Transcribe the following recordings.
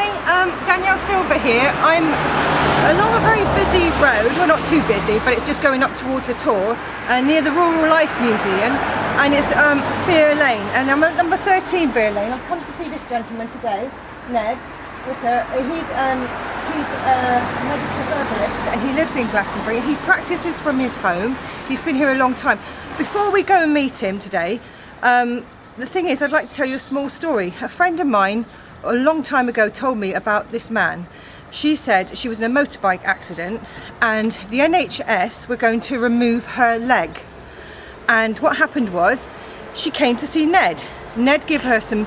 morning, Danielle Silver here. I'm along a very busy road, well not too busy, but it's just going up towards a tour near the Rural Life Museum, and it's Beer Lane, and I'm at number 13 Beer Lane. I've come to see this gentleman today, Ned Reiter. He's a medical herbalist and he lives in Glastonbury. He practices from his home. He's been here a long time. Before we go and meet him today, the thing is, I'd like to tell you a small story. A friend of mine a long time ago told me about this man. She said she was in a motorbike accident and the NHS were going to remove her leg. And what happened was, she came to see Ned. Ned gave her some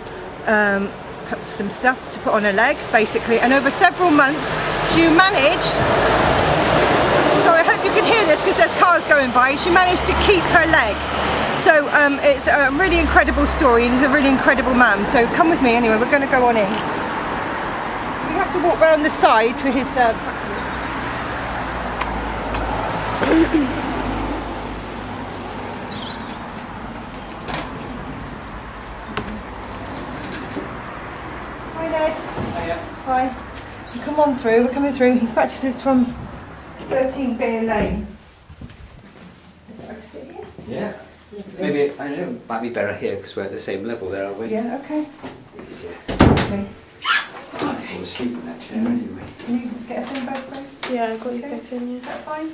stuff to put on her leg, basically, and over several months she managed, sorry, I hope you can hear this because there's cars going by, she managed to keep her leg. So it's a really incredible story, and he's a really incredible man. So come with me anyway, we're going to go on in. We have to walk around the side for his practice. Hi Ned. Hiya. Hi. You come on through, we're coming through. He practices from 13 Beer Lane. Would you like to sit here? Yeah. Maybe, I don't know, it might be better here because we're at the same level there, aren't we? Yeah, okay. Easier. Okay. I'll fall asleep in that chair anyway. Can you get us in both ways? Yeah, I've got you Okay. both in, Is that fine?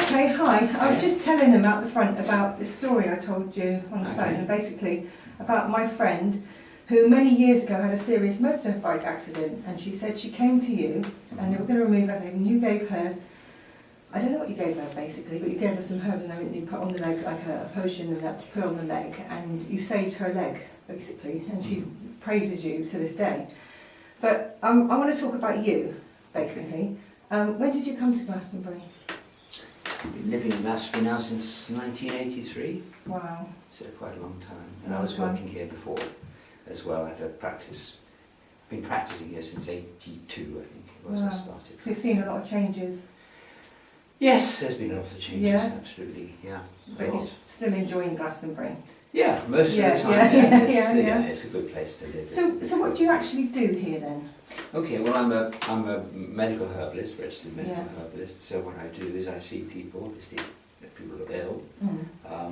Okay, hi. I was just telling him out the front about this story I told you on the phone, and basically about my friend who many years ago had a serious motorbike accident, and she said she came to you and they were going to remove everything, and you gave her, I don't know what you gave her basically, but you gave her some herbs and everything, you put on the leg like a potion and that to put on the leg, and you saved her leg basically, and she praises you to this day. But I want to talk about you basically. When did you come to Glastonbury? I've been living in Glastonbury now since 1983, Wow. so quite a long time. And I was working here before as well. I had a practice, been practicing here since 82, I think it was, I started. So you've seen a lot of changes. Yes, there's been a lot of changes, Yeah. absolutely, yeah. But you're still enjoying Glastonbury. Yeah, most of the time, Yeah. it's a good place to live. So what do you actually do here then? Okay, well I'm a medical herbalist, registered medical herbalist, so what I do is I see people, obviously if people are ill,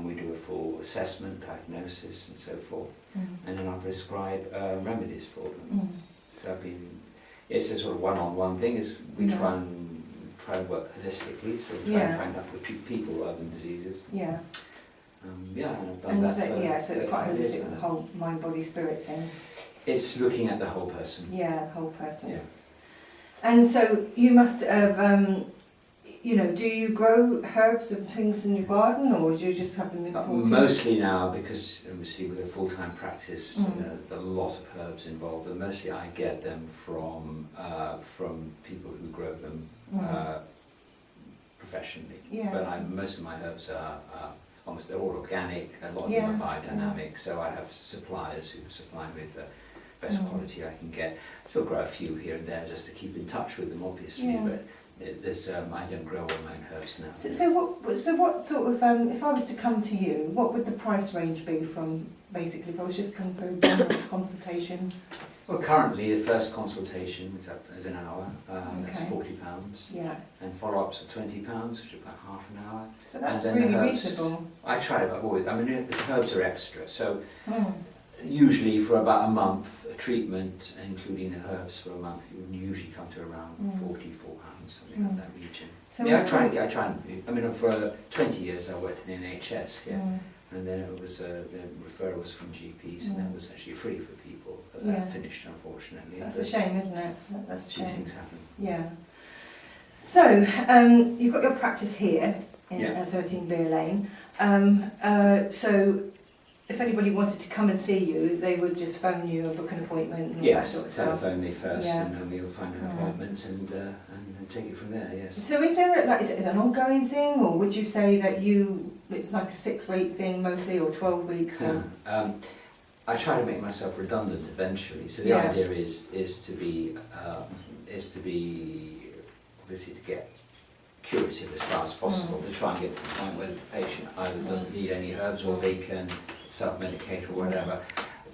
we do a full assessment, diagnosis and so forth, and then I prescribe remedies for them. So it's a sort of one-on-one thing, is we try and work holistically, so we try and find out how to treat people rather than diseases. Yeah. And I've done that for so it's quite holistic, the whole mind, body, spirit thing. It's looking at the whole person. Yeah, the whole person. Yeah. And so you must have, do you grow herbs and things in your garden, or do you just have them imported? Mostly now, because obviously with a full-time practice, there's a lot of herbs involved, and mostly I get them from people who grow them professionally. Yeah. But most of my herbs are almost, they're all organic, a lot of them are biodynamic, so I have suppliers who supply me with the best quality I can get. Still grow a few here and there just to keep in touch with them, obviously, but I don't grow all my own herbs now. So what sort of, if I was to come to you, what would the price range be from, basically, if I was just coming through a consultation? Well, currently the first consultation is an hour, that's £40, and follow-ups are £20, which is about half an hour. So that's and then really the herbs, reasonable. I try to avoid, the herbs are extra, so usually for about a month, a treatment, including the herbs for a month, you would usually come to around £44, something like that region. So for 20 years I worked in NHS here. And then it was the referral was from GPs, and that was actually free for people. But that finished, unfortunately. That's a shame, isn't it? That's a shame. These things happen. Yeah. So you've got your practice here in 13 Beer Lane. So if anybody wanted to come and see you, they would just phone you and book an appointment. And yes, that sort of stuff. telephone me first, and then we'll find an appointment and take it from there. Yes. So is it an ongoing thing, or would you say that it's like a 6-week thing mostly, or 12 weeks? Or? I try to make myself redundant eventually. So the idea is to be obviously to get curative as far as possible, to try and get to the point where the patient either doesn't need any herbs or they can self-medicate or whatever.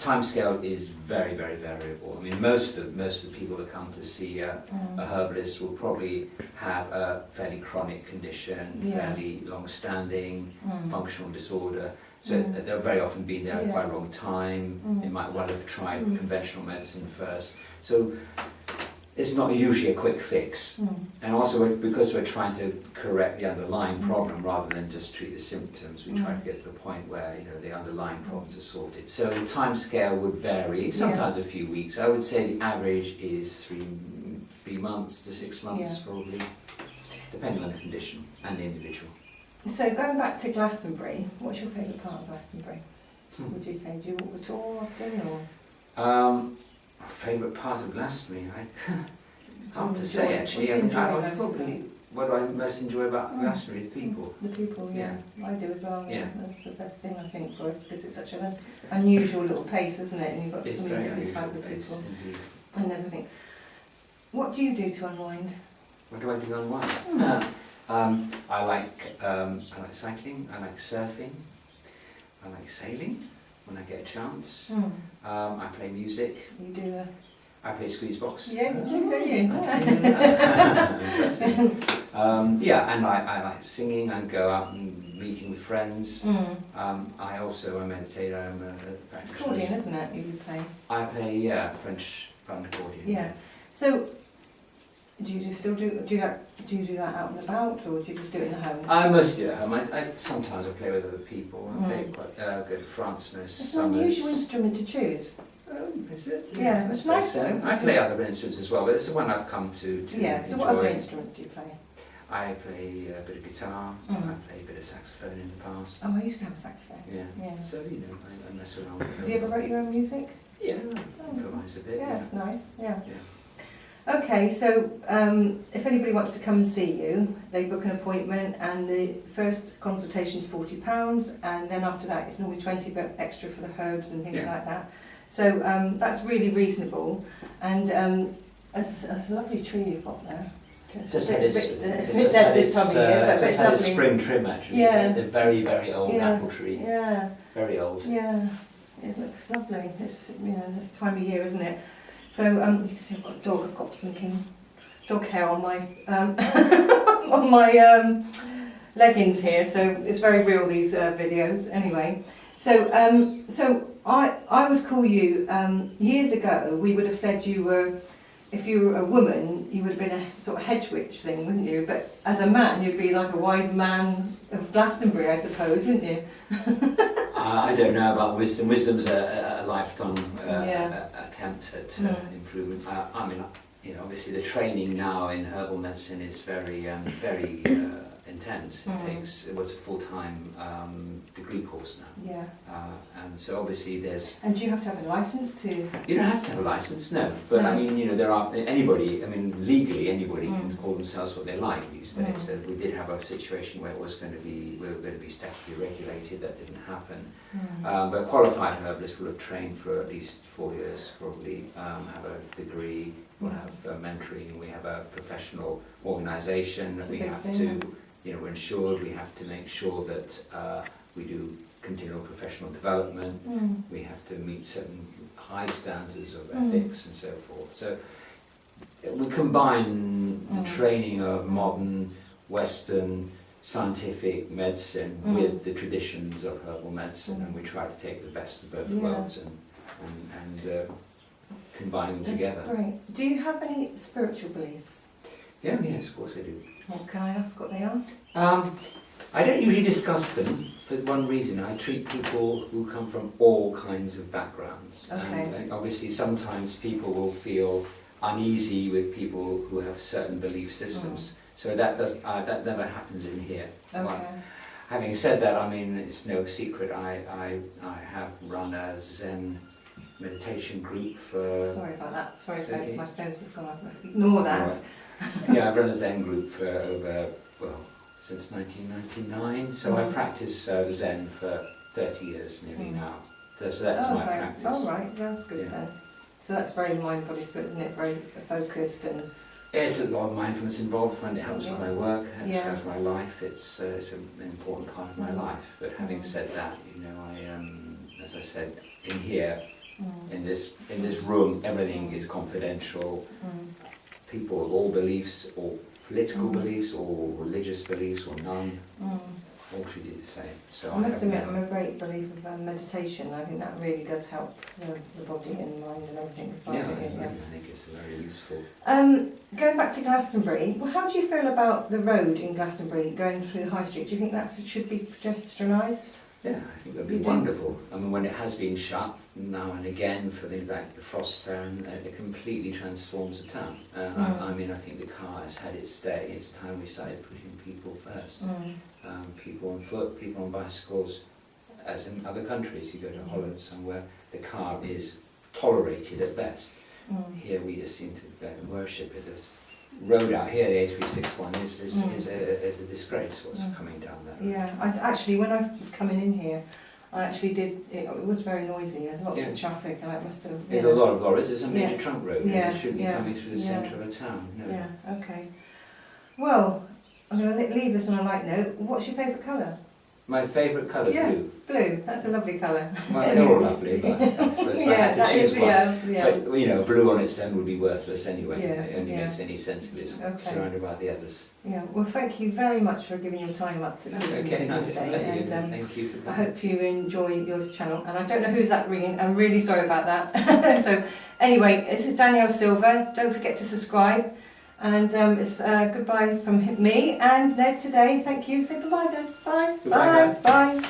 timescale is very, very variable. I mean, most of the people that come to see a herbalist will probably have a fairly chronic condition, fairly long-standing functional disorder. So they'll very often been there quite a long time. They might well have tried conventional medicine first. So it's not usually a quick fix. And also because we're trying to correct the underlying problem rather than just treat the symptoms, we try to get to the point where the underlying problems are sorted. So the time scale would vary, sometimes a few weeks. I would say the average is 3 months to 6 months probably, depending on the condition and the individual. So going back to Glastonbury, what's your favourite part of Glastonbury? Would you say, do you walk the tour often or? Favourite part of Glastonbury? Hard to say actually. I mean, I probably what do I most enjoy about Glastonbury? The people. The people, I do as well. Yeah, that's the best thing I think for us because it's such an unusual little place, isn't it? And you've got so many different types of people and everything. What do you do to unwind? What do I do to unwind? I like cycling. I like surfing. I like sailing when I get a chance. I play music. You do I play squeeze box. Yeah, you do, don't you? And I like singing and go out and meeting with friends. I also meditate. I'm a practitioner. Accordion, isn't it? You play. I play French band accordion. Yeah. So, do you still do you do that out and about, or do you just do it at home? I mostly do it at home. Sometimes I play with other people. I play quite go to France most It's summers. an unusual instrument to choose. Is it? Yeah, it's nice. I play other instruments as well, but it's the one I've come to Yeah. So enjoy. what other instruments do you play? I play a bit of guitar. I played a bit of saxophone in the past. Oh, I used to have a saxophone. Yeah. So I mess around with it. Have you ever wrote your own music? Yeah, I improvise a bit. Yeah, it's nice. Yeah. Yeah. Okay, so if anybody wants to come and see you, they book an appointment, and the first consultation is £40, and then after that it's normally 20, but extra for the herbs and things like that. So that's really reasonable, and it's a lovely tree you've got there. Just had its spring trim actually. Yeah. It's a very, very old apple tree. Yeah. Very old. Yeah. It looks lovely. It's this time of year, isn't it? So you can see I've got a dog. I've got blinking dog hair on my on my leggings here. So it's very real, these videos. Anyway, so I would call you. Years ago, we would have said you were. If you were a woman, you would have been a sort of hedge witch thing, wouldn't you? But as a man, you'd be like a wise man of Glastonbury, I suppose, wouldn't you? I don't know about wisdom. Wisdom's a lifetime attempt at improvement. I mean, obviously the training now in herbal medicine is very, very intense. It was a full-time degree course now. Yeah. And so obviously there's... And do you have to have a licence to... You don't have to have a licence, no. But I mean, there are anybody. I mean, legally anybody can call themselves what they like these days. So we did have a situation where we were going to be statutorily regulated. That didn't happen. But a qualified herbalist will have trained for at least 4 years, probably have a degree. We'll have mentoring. We have a professional organisation. We have to. We're insured, we have to make sure that we do continual professional development, we have to meet certain high standards of ethics and so forth. So we combine the training of modern, Western, scientific medicine with the traditions of herbal medicine, and we try to take the best of both worlds and combine them together. Great. Do you have any spiritual beliefs? Yes, of course I do. Well, can I ask what they are? I don't usually discuss them for one reason. I treat people who come from all kinds of backgrounds. Okay. And obviously sometimes people will feel uneasy with people who have certain belief systems. So that never happens in here. Okay. Well, having said that, I mean, it's no secret I have run a Zen meditation group for... Sorry about that. Sorry, folks, okay. my phone's just gone off. Ignore that. Right. Yeah, I've run a Zen group for since 1999, so I practice Zen for 30 years nearly now. So that's my practice. Oh right, that's good then. So that's very mindfulness, but isn't it? Very focused and... There's a lot of mindfulness involved. I find it helps with my work, helps with my life. It's an important part of my life. But having said that, I as I said, in here In this room, everything is confidential. People, all beliefs, all political beliefs, all religious beliefs, or none, all treated the same. So I must admit, I'm a great believer of meditation. I think that really does help the body and mind and everything as well. Yeah, I think it's very useful. Going back to Glastonbury, well, how do you feel about the road in Glastonbury going through High Street? Do you think that should be pedestrianised? Yeah, I think that'd be wonderful. I mean, when it has been shut now and again for things like the Frost Fair, and it completely transforms the town. I mean, I think the car has had its day. It's time we started putting people first. People on foot, people on bicycles. As in other countries, you go to Holland somewhere, the car is tolerated at best. Here we just seem to worship it. The road out here, the A361, is a disgrace what's coming down there. Yeah, actually, when I was coming in here, I actually did, it was very noisy and lots of traffic, and I must have... There's a lot of lorries. It's a major trunk road, and it shouldn't be coming through the centre of a town. No. Yeah, okay. Well, I'm going to leave this on a light note. What's your favourite colour? My favourite colour, blue. Blue, that's a lovely colour. Well, they're all lovely, but I suppose if I had to choose one. But, you know, blue on its own would be worthless anyway. It only makes any sense if it's surrounded by the others. Yeah, well, thank you very much for giving your time up to speak with me today. And thank you for coming. I hope you enjoy your channel. And I don't know who's that ringing. I'm really sorry about that. So, anyway, this is Danielle Silver. Don't forget to subscribe. And it's goodbye from me and Ned today. Thank you. Say bye-bye, Ned. Bye. Goodbye, Bye. Bye.